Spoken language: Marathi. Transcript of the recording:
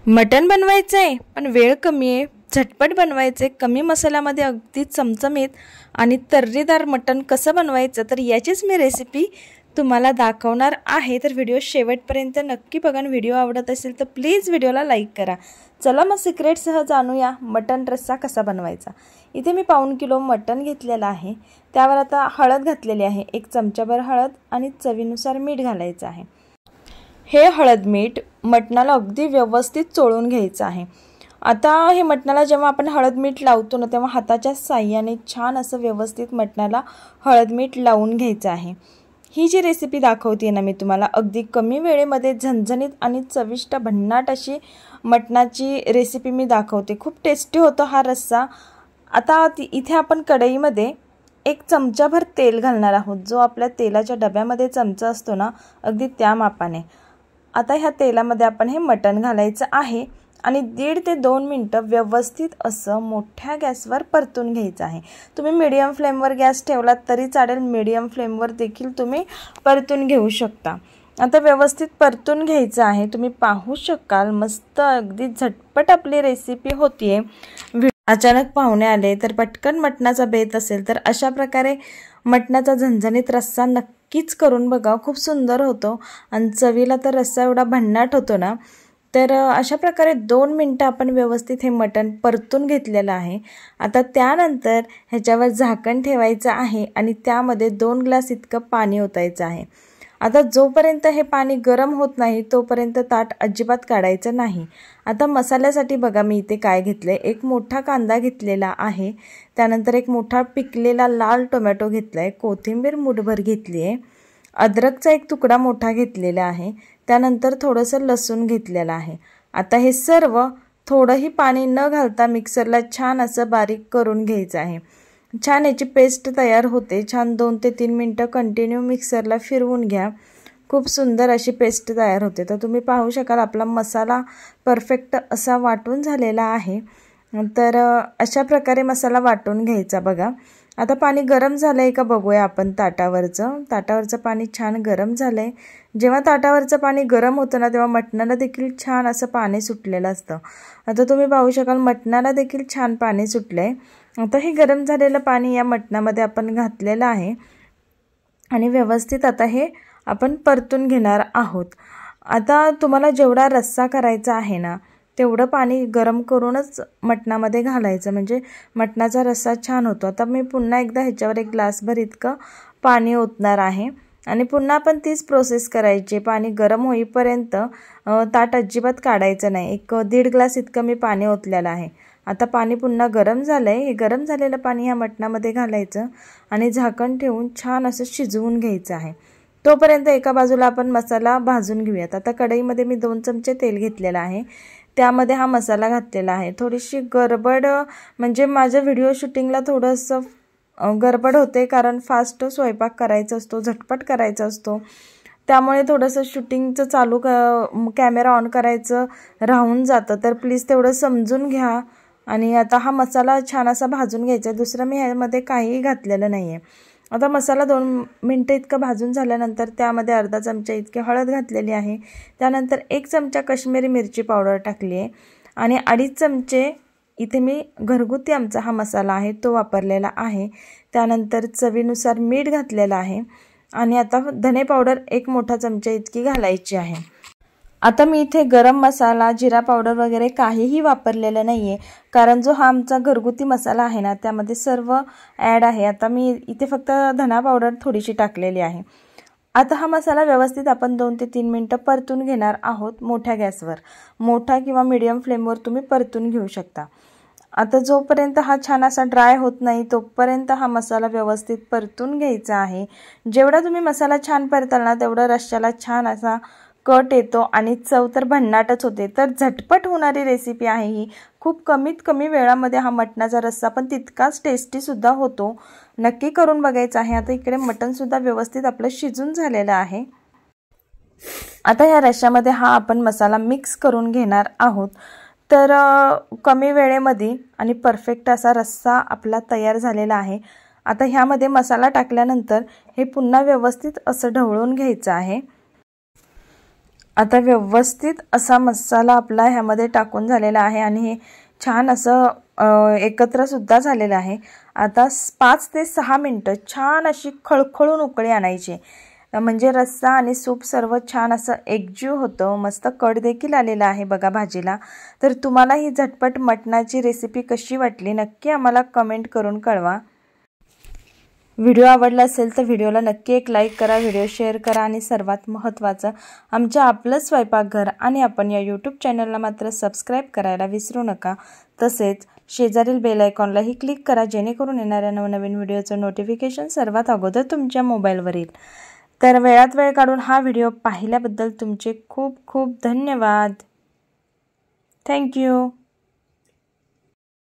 मटण बनवायचं आहे पण वेळ कमी आहे, झटपट बनवायचं आहे, कमी मसाल्यामध्ये अगदी चमचमीत आणि तर्रीदार मटण कसं बनवायचं तर याचीच मी रेसिपी तुम्हाला दाखवणार आहे। तर व्हिडिओ शेवटपर्यंत नक्की बघा। व्हिडिओ आवडत असेल तर प्लीज व्हिडिओला लाईक करा। चला मग सिक्रेटसह जाणूया मटण रस्सा कसा बनवायचा। इथे मी 1.5 किलो मटण घेतलेला आहे। त्यावर आता हळद घातलेली आहे, 1 चमचाभर हळद आणि चवीनुसार मीठ घालायचं आहे। हे हळद मीठ मटणाला अगदी व्यवस्थित चोळून घ्यायचं आहे। आता हे मटणाला जेव्हा आपण हळद मीठ लावतो ना तेव्हा हाताच्या साहाय्याने छान असं व्यवस्थित मटणाला हळद मीठ लावून घ्यायचं आहे। ही जी रेसिपी दाखवते ना मी तुम्हाला अगदी कमी वेळेमध्ये झणझणीत आणि चविष्ट भन्नाट अशी मटणाची रेसिपी मी दाखवते। खूप टेस्टी होतो हा रस्सा। आता इथे आपण कढईमध्ये 1 चमचाभर तेल घालणार आहोत, जो आपल्या तेलाच्या डब्यामध्ये चमचा असतो ना अगदी त्या मापाने। आता ह्या तेलामध्ये आपण हे मटण घालायचं आहे आणि 1.5 ते 2 मिनिटं व्यवस्थित असं मोठ्या गॅसवर परतून घ्यायचं आहे। तुम्ही मीडियम फ्लेमवर गॅस ठेवलात तरी चालेल, मीडियम फ्लेमवर देखील तुम्ही परतून घेऊ शकता। आता व्यवस्थित परतून घ्यायचं आहे। तुम्ही पाहू शकाल मस्त अगदी झटपट आपली रेसिपी होतीये। अचानक पाहुणे आले तर पटकन मटणाचा बेत असेल तर अशा प्रकारे मटणाचा झणझणीत रस्सा नक्कीच करून बघा, खूप सुंदर होतो आणि चवीला तर रस्सा एवढा भन्नाट होतो ना। तर अशा प्रकारे 2 मिनिटं आपण व्यवस्थित हे मटण परतून घेतलेलं आहे। आता त्यानंतर ह्याच्यावर झाकण ठेवायचं आहे आणि त्यामध्ये 2 ग्लास इतकं पाणी ओतायचं आहे। आता जोपर्यंत हे पाणी गरम होत नाही तोपर्यंत ताट अजिबात काढायचं नाही। आता मसाल्यासाठी बघा मी इथे काय घेतले, 1 मोठा कांदा घेतलेला आहे, त्यानंतर 1 मोठा पिकलेला लाल टोमॅटो घेतलाय, कोथिंबीर मुठभर घेतली आहे, अद्रकचा 1 तुकडा मोठा घेतलेला आहे, त्यानंतर थोडंसं लसूण घेतलेलं आहे। आता हे सर्व थोडंही पाणी न घालता मिक्सरला छान असं बारीक करून घ्यायचं आहे। छान याची पेस्ट तयार होते। छान 2 ते 3 मिनिटं कंटिन्यू मिक्सरला फिरवून घ्या, खूप सुंदर अशी पेस्ट तयार होते। तर तुम्ही पाहू शकाल आपला मसाला परफेक्ट असा वाटून झालेला आहे। तर अशा प्रकारे मसाला वाटून घ्यायचा बघा। आता पाणी गरम झालंय का बघूया आपण ताटावरचं पाणी छान गरम झालंय। जेव्हा ताटावरचं पाणी गरम होतं ना तेव्हा मटणाला देखील छान असं पाणी सुटलेलं असतं। आता तुम्ही पाहू शकाल मटणाला देखील छान पाणी सुटलंय। आता हे गरम झालेलं पाणी या मटणामध्ये आपण घातलेलं आहे आणि व्यवस्थित आता हे आपण परतून घेणार आहोत। आता तुम्हाला जेवढा रस्सा करायचा आहे ना तेवढं पाणी गरम करूनच मटणामध्ये घालायचं, म्हणजे मटणाचा रस्सा छान होतो। आता मी पुन्हा एकदा ह्याच्यावर 1 ग्लासभर इतकं पाणी ओतणार आहे आणि पुन्हा आपण तीच प्रोसेस करायची। पाणी गरम होईपर्यंत ताट अजिबात काढायचं नाही। 1.5 ग्लास इतकं मी पाणी ओतलेलं आहे। आता पाणी पुन्हा गरम झालंय, हे गरम झालेलं पाणी ह्या मटणामध्ये घालायचं आणि झाकण ठेवून छान असं शिजवून घ्यायचं आहे। तोपर्यंत एका बाजूला आपण मसाला भाजून घेऊयात। आता कढईमध्ये मी 2 चमचे तेल घेतलेलं आहे, त्यामध्ये हा मसाला घातलेला आहे। थोडीशी गडबड म्हणजे माझ्या व्हिडिओ शूटिंगला थोडंसं गडबड होते, कारण फास्ट स्वयंपाक करायचा असतो, झटपट करायचा असतो, त्यामुळे थोडंसं शूटिंगचं चालू कॅमेरा ऑन करायचं राहून जातं। तर प्लीज तेवढं समजून घ्या। आणि आता हा मसाला छान असा भाजून घ्यायचा आहे, दुसरं मी ह्यामध्ये काहीही घातलेलं नाही आहे। आता मसाला 2 मिनिटं इतकं भाजून झाल्यानंतर त्यामध्ये अर्धा चमचा इतकी हळद घातलेली आहे, त्यानंतर 1 चमचा काश्मीरी मिरची पावडर टाकली आहे आणि 2.5 चमचे इथे मी घरगुती आमचा हा मसाला आहे तो वापरलेला आहे, त्यानंतर चवीनुसार मीठ घातलेलं आहे आणि आता धने पावडर 1 मोठा चमचा इतकी घालायची आहे। आता मी इथे गरम मसाला, जिरा पावडर वगैरे काहीही वापरलेलं नाही आहे, कारण जो हा आमचा घरगुती मसाला आहे ना त्यामध्ये सर्व ॲड आहे। आता मी इथे फक्त धना पावडर थोडीशी टाकलेली आहे। आता हा मसाला व्यवस्थित आपण 2 ते 3 मिनिटं परतून घेणार आहोत मोठ्या गॅसवर। मोठा किंवा मीडियम फ्लेमवर तुम्ही परतून घेऊ शकता। आता जोपर्यंत हा छान असा ड्राय होत नाही तोपर्यंत हा मसाला व्यवस्थित परतून घ्यायचा आहे। जेवढा तुम्ही मसाला छान परताल ना तेवढा रश्श्याला छान असा कट येतो आणि चव तर भन्नाटच होते। तर झटपट होणारी रेसिपी आहे ही, खूप कमीत कमी वेळामध्ये हा मटणाचा रस्सा पण तितकाच टेस्टी सुद्धा होतो। नक्की करून बघायचं आहे। आता इकडे मटण सुद्धा व्यवस्थित आपलं शिजून झालेलं आहे। आता ह्या रश्श्यामध्ये हा आपण मसाला मिक्स करून घेणार आहोत। तर कमी वेळेमध्ये आणि परफेक्ट असा रस्सा आपला तयार झालेला आहे। आता ह्यामध्ये मसाला टाकल्यानंतर हे पुन्हा व्यवस्थित असं ढवळून घ्यायचं आहे। आता व्यवस्थित असा मसाला आपला ह्यामध्ये टाकून झालेला आहे आणि हे छान असं एकत्र सुद्धा झालेलं आहे। आता 5 ते 6 मिनिटं छान अशी खळखळून उकळी आणायची, म्हणजे रस्सा आणि सूप सर्व छान असं एकजीव होतं। मस्त कट देखील आलेला आहे बघा भाजीला। तर तुम्हाला ही झटपट मटणाची रेसिपी कशी वाटली नक्की आम्हाला कमेंट करून कळवा। व्हिडिओ आवडला असेल तर व्हिडिओला नक्की एक लाईक करा, व्हिडिओ शेअर करा आणि सर्वात महत्त्वाचं आमच्या आपलं स्वयंपाकघर आणि आपण या यूट्यूब चॅनलला मात्र सबस्क्राईब करायला विसरू नका। तसेच शेजारील बेल आयकॉनलाही क्लिक करा, जेणेकरून येणाऱ्या नवनवीन व्हिडिओचं नोटिफिकेशन सर्वात अगोदर तुमच्या मोबाईलवर येईल। तर वेळात वेळ काढून हा व्हिडिओ पाहिल्याबद्दल तुमचे खूप खूप धन्यवाद। थँक्यू।